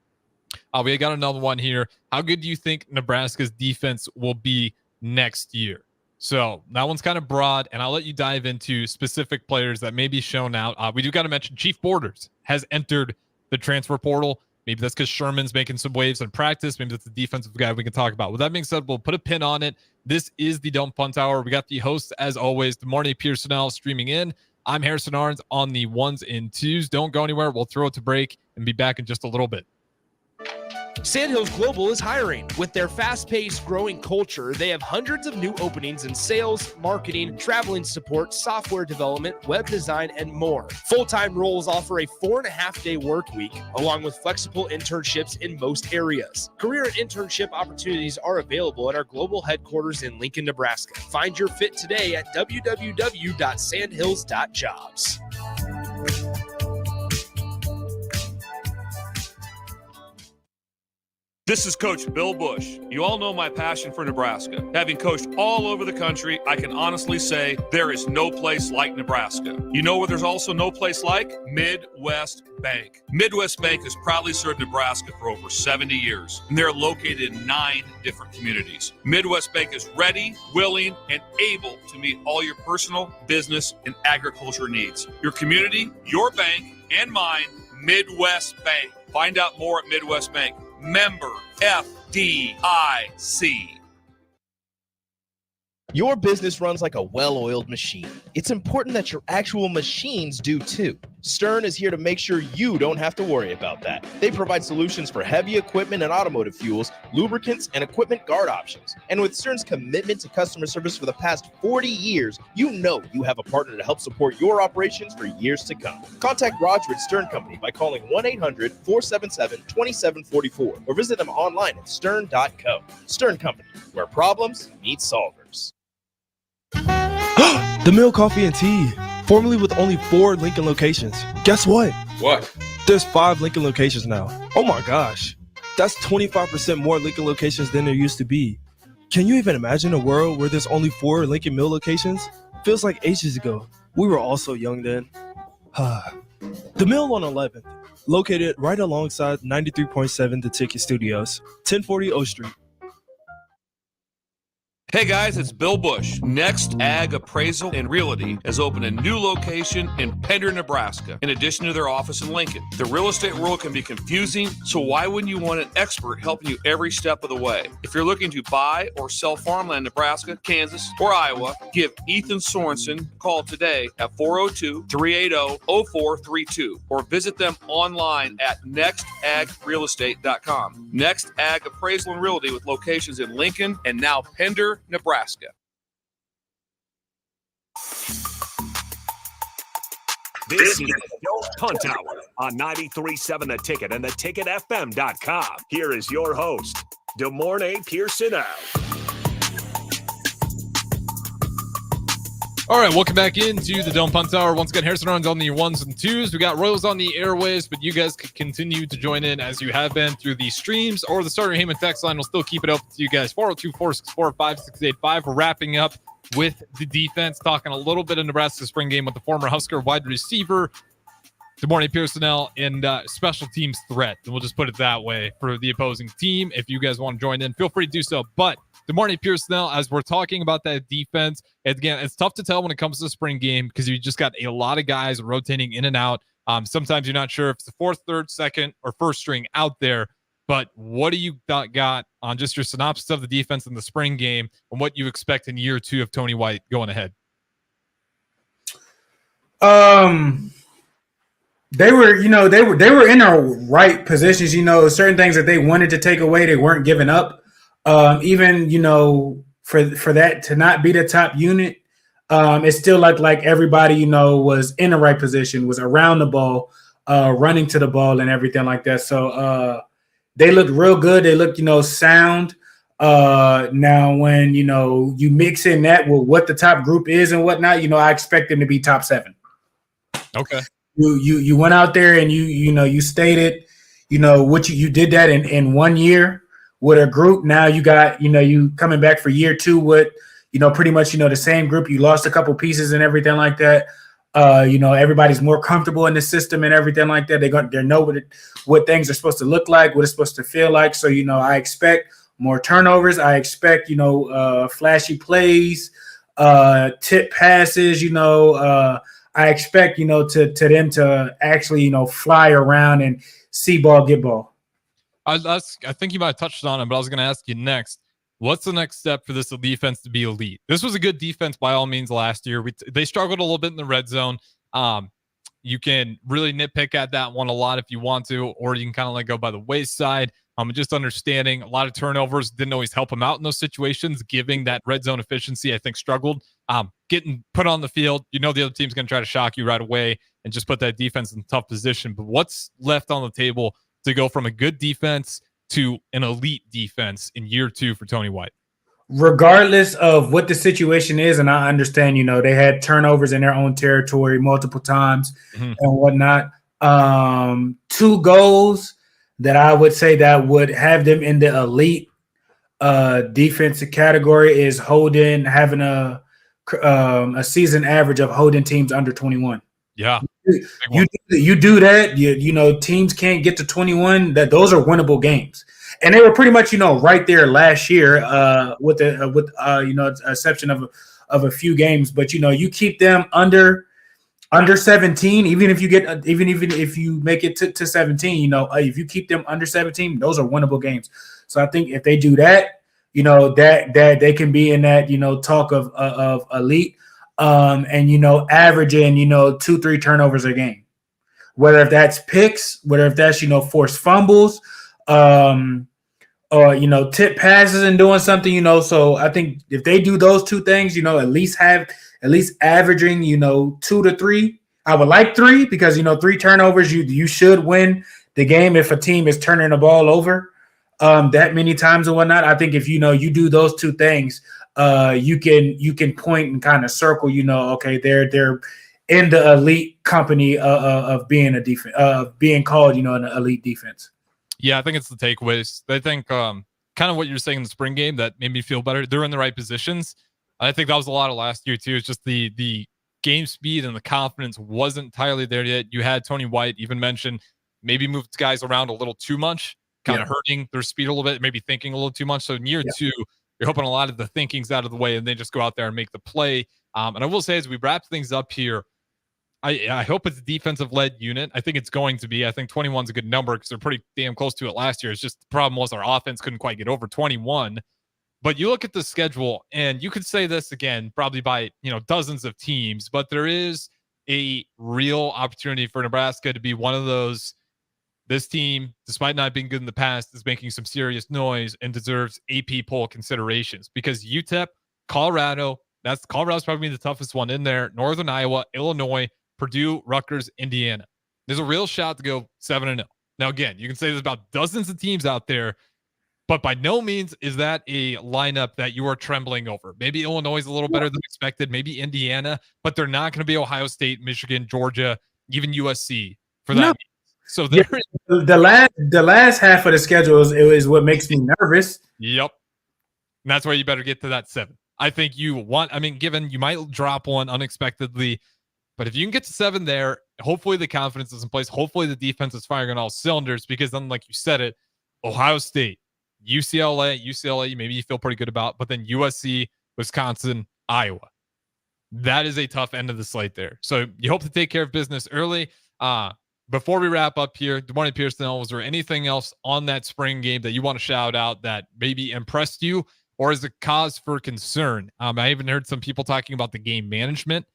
We got another one here. How good do you think Nebraska's defense will be next year? So that one's kind of broad, and I'll let you dive into specific players that may be shown out. We do got to mention Chief Borders has entered the transfer portal. Maybe that's because Sherman's making some waves in practice. Maybe that's the defensive guy we can talk about. With that being said, we'll put a pin on it. This is the Don't Punt Hour. We got the hosts, as always, DeMarne Pierson-El streaming in. I'm Harrison Arns on the ones and twos. Don't go anywhere. We'll throw it to break and be back in just a little bit. Sandhills Global is hiring. With their fast-paced, growing culture, they have hundreds of new openings in sales, marketing, traveling support, software development, web design, and more. Full-time roles offer a 4.5-day work week, along with flexible internships in most areas. Career and internship opportunities are available at our global headquarters in Lincoln, Nebraska. Find your fit today at www.sandhills.jobs. This is Coach Bill Bush. You all know my passion for Nebraska. Having coached all over the country, I can honestly say there is no place like Nebraska. You know where there's also no place like? Midwest Bank. Midwest Bank has proudly served Nebraska for over 70 years, and they're located in 9 different communities. Midwest Bank is ready, willing, and able to meet all your personal, business, and agriculture needs. Your community, your bank, and mine, Midwest Bank. Find out more at Midwest Bank. Member FDIC. Your business runs like a well-oiled machine. It's important that your actual machines do too. Stern is here to make sure you don't have to worry about that. They provide solutions for heavy equipment and automotive fuels, lubricants, and equipment guard options. And with Stern's commitment to customer service for the past 40 years, you know you have a partner to help support your operations for years to come. Contact Roger at Stern Company by calling 1-800-477-2744 or visit them online at stern.co. Stern Company, where problems meet solvers. The Mill Coffee and Tea, formerly with only 4 Lincoln locations. Guess what? What? There's 5 Lincoln locations now. Oh my gosh. That's 25% more Lincoln locations than there used to be. Can you even imagine a world where there's only 4 Lincoln Mill locations? Feels like ages ago. We were all so young then. The Mill on 11th, located right alongside 93.7 The Ticket Studios, 1040 O Street. Hey guys, it's Bill Bush. Next Ag Appraisal and Realty has opened a new location in Pender, Nebraska, in addition to their office in Lincoln. The real estate world can be confusing, so why wouldn't you want an expert helping you every step of the way? If you're looking to buy or sell farmland in Nebraska, Kansas, or Iowa, give Ethan Sorensen a call today at 402-380-0432 or visit them online at nextagrealestate.com. Next Ag Appraisal and Realty with locations in Lincoln and now Pender, Nebraska. This is the Don't Punt Hour on 93.7 The Ticket and theticketfm.com. Here is your host, Des Moines Pierson-El. All right, welcome back into the Don't Punt Hour. Once again, Harrison runs on the 1s and 2s. We got Royals on the airways, but you guys can continue to join in as you have been through the streams or the Starter Heyman text line. We'll still keep it open to you guys. 402-464-5685. We're wrapping up with the defense, talking a little bit of Nebraska spring game with the former Husker wide receiver, Des Moines Pierson-El, and special teams threat. And we'll just put it that way for the opposing team. If you guys want to join in, feel free to do so. But Des Moines Pierson-El, as we're talking about that defense, again, it's tough to tell when it comes to the spring game because you just got a lot of guys rotating in and out. Sometimes you're not sure if it's the 4th, 3rd, 2nd, or 1st string out there. But what do you got on just your synopsis of the defense in the spring game and what you expect in year 2 of Tony White going ahead? They were in their right positions. Certain things that they wanted to take away, they weren't giving up. Even for that to not be the top unit, it still looked like everybody was in the right position, was around the ball, running to the ball and everything like that. So they looked real good. They looked sound. Now when you mix in that with what the top group is and whatnot, I expect them to be top 7. Okay. You went out there and you stated what you did that in 1 year with a group. Now you got you coming back for year 2 with pretty much the same group. You lost a couple pieces and everything like that. Everybody's more comfortable in the system and everything like that. They know what things are supposed to look like, what it's supposed to feel like. So I expect more turnovers. I expect flashy plays, tip passes. I expect to them to actually fly around and see ball, get ball. I think you might have touched on it, but I was going to ask you next. What's the next step for this defense to be elite? This was a good defense by all means last year. They struggled a little bit in the red zone. You can really nitpick at that one a lot if you want to, or you can kind of let go by the wayside. Just understanding a lot of turnovers didn't always help them out in those situations, giving that red zone efficiency, I think, struggled. Getting put on the field, the other team's going to try to shock you right away and just put that defense in a tough position. But what's left on the table to go from a good defense to an elite defense in year 2 for Tony White? regardless of what the situation is, and I understand, they had turnovers in their own territory multiple times and whatnot. 2 goals that I would say that would have them in the elite defensive category is having a season average of holding teams under 21. Yeah. You do that, teams can't get to 21. Those are winnable games. And they were pretty much, right there last year, with exception of a few games. But you keep them under 17, even if you make it to 17, if you keep them under 17, those are winnable games. So I think if they do that, that they can be in that talk of elite, and averaging 2-3 turnovers a game, whether if that's picks, whether if that's forced fumbles, or tip passes and doing something, so I think if they do those 2 things, at least averaging 2 to 3. I would like 3 because 3 turnovers, you should win the game if a team is turning the ball over that many times and whatnot. I think if you do those 2 things, you can point and kind of circle, okay, they're in the elite company of being a defense, being called an elite defense. Yeah, I think it's the takeaways. I think kind of what you're saying in the spring game that made me feel better. They're in the right positions. I think that was a lot of last year too. It's just the game speed and the confidence wasn't entirely there yet. You had Tony White even mention maybe moved guys around a little too much, kind of hurting their speed a little bit, maybe thinking a little too much. So in year 2, you're hoping a lot of the thinking's out of the way and then just go out there and make the play. And I will say, as we wrap things up here, I hope it's a defensive-led unit. I think it's going to be. I think 21 is a good number because they're pretty damn close to it last year. It's just the problem was our offense couldn't quite get over 21. But you look at the schedule, and you could say this again, probably by dozens of teams, but there is a real opportunity for Nebraska to be one of those. This team, despite not being good in the past, is making some serious noise and deserves AP poll considerations because UTEP, Colorado's probably the toughest one in there. Northern Iowa, Illinois, Purdue, Rutgers, Indiana. There's a real shot to go 7-0. Now, again, you can say there's about dozens of teams out there, but by no means is that a lineup that you are trembling over. Maybe Illinois is a little better than expected, maybe Indiana, but they're not going to be Ohio State, Michigan, Georgia, even USC for that. No. So there the last half of the schedule is what makes me nervous. Yep. And that's why you better get to that 7. I think given you might drop one unexpectedly, but if you can get to 7 there, hopefully the confidence is in place. Hopefully the defense is firing on all cylinders because then, like you said it, Ohio State, UCLA, maybe you feel pretty good about, but then USC, Wisconsin, Iowa. That is a tough end of the slate there. So you hope to take care of business early. Before we wrap up here, good morning, Pierson-El. Was there anything else on that spring game that you want to shout out that maybe impressed you or is a cause for concern? I even heard some people talking about the game management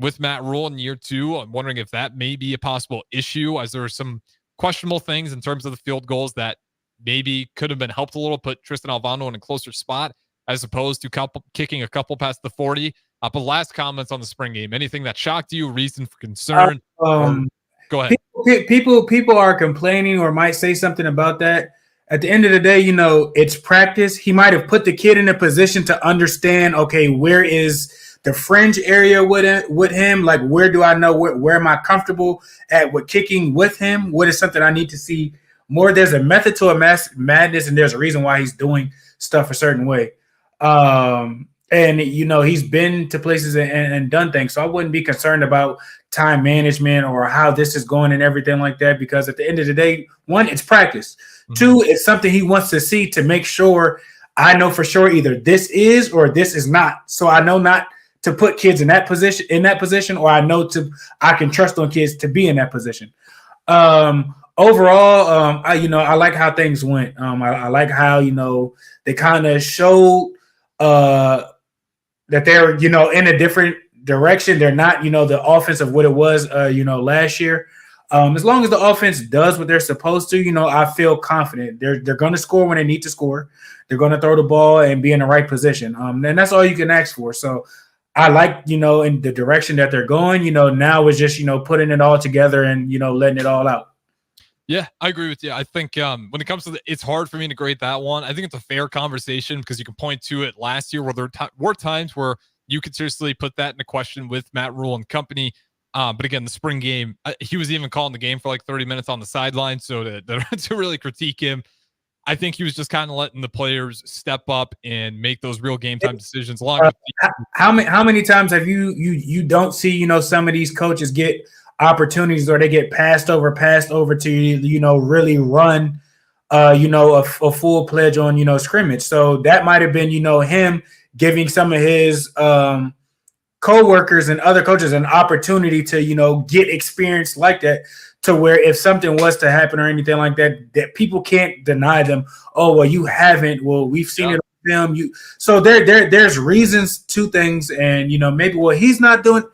with Matt Rule in year 2. I'm wondering if that may be a possible issue as there are some questionable things in terms of the field goals that maybe could have been helped a little, put Tristan Alvano in a closer spot as opposed to kicking a couple past the 40. But last comments on the spring game, anything that shocked you, reason for concern? Go ahead. People are complaining or might say something about that. At the end of the day, it's practice. He might have put the kid in a position to understand, okay, where is the fringe area with him? Like, where do I know where am I comfortable at with kicking with him? What is something I need to see more? There's a method to a madness, and there's a reason why he's doing stuff a certain way. And, he's been to places and done things. So I wouldn't be concerned about time management or how this is going and everything like that, because at the end of the day, 1, it's practice. 2, it's something he wants to see to make sure I know for sure either this is or this is not. So I know not to put kids in that position, or I can trust on kids to be in that position. Overall, I like how things went. I like how, they kind of showed that they're, in a different direction. They're not, the offense of what it was, last year. As long as the offense does what they're supposed to, I feel confident. They're going to score when they need to score. They're going to throw the ball and be in the right position. And that's all you can ask for. So I like, in the direction that they're going, now it's just, putting it all together and, letting it all out. Yeah, I agree with you. I think when it comes to it's hard for me to grade that one. I think it's a fair conversation because you can point to it last year where there were times where you could seriously put that into question with Matt Rule and company. But again, the spring game, he was even calling the game for like 30 minutes on the sideline. So to really critique him, I think he was just kind of letting the players step up and make those real game time decisions. How many times have you don't see some of these coaches get opportunities or they get passed over to really run a full pledge on scrimmage? So that might have been him giving some of his co-workers and other coaches an opportunity to get experience like that, to where if something was to happen or anything like that, that people can't deny them. Oh, well, you haven't. Well, we've seen it on film. So there's reasons to things, and maybe what he's not doing.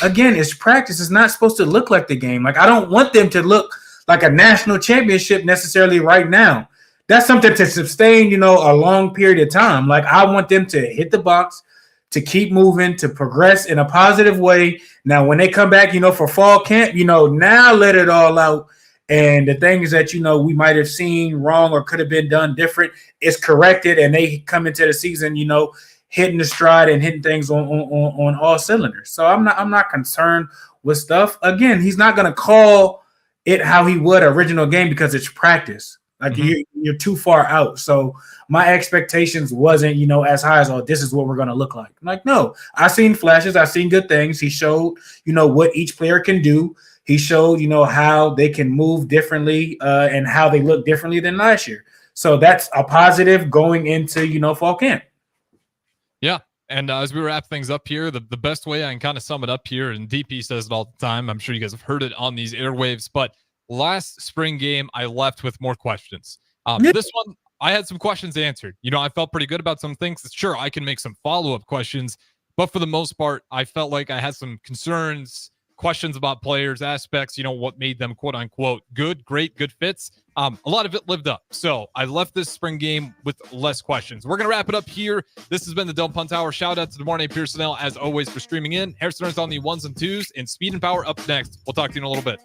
Again, it's practice. It's not supposed to look like the game. Like, I don't want them to look like a national championship necessarily right now. That's something to sustain, a long period of time. Like, I want them to hit the box, to keep moving, to progress in a positive way. Now, when they come back, for fall camp, now let it all out. And the things that, we might have seen wrong or could have been done different is corrected. And they come into the season, hitting the stride and hitting things on all cylinders. So I'm not concerned with stuff. Again, he's not going to call it how he would original game because it's practice. Like you're too far out. So my expectations wasn't, as high as, oh, this is what we're going to look like. I'm like, no, I've seen flashes. I've seen good things. He showed, what each player can do. He showed, how they can move differently and how they look differently than last year. So that's a positive going into, fall camp. Yeah. And as we wrap things up here, the best way I can kind of sum it up here, and DP says it all the time, I'm sure you guys have heard it on these airwaves, but last spring game, I left with more questions. This one, I had some questions answered. I felt pretty good about some things. Sure, I can make some follow-up questions, but for the most part, I felt like I had some concerns, questions about players, aspects, what made them quote unquote good, great, good fits. A lot of it lived up. So I left this spring game with less questions. We're going to wrap it up here. This has been the Don't Punt Hour. Shout out to DeMornay Pierson-El as always for streaming in. Harrison Earns on the 1s and 2s, and Speed and Power up next. We'll talk to you in a little bit.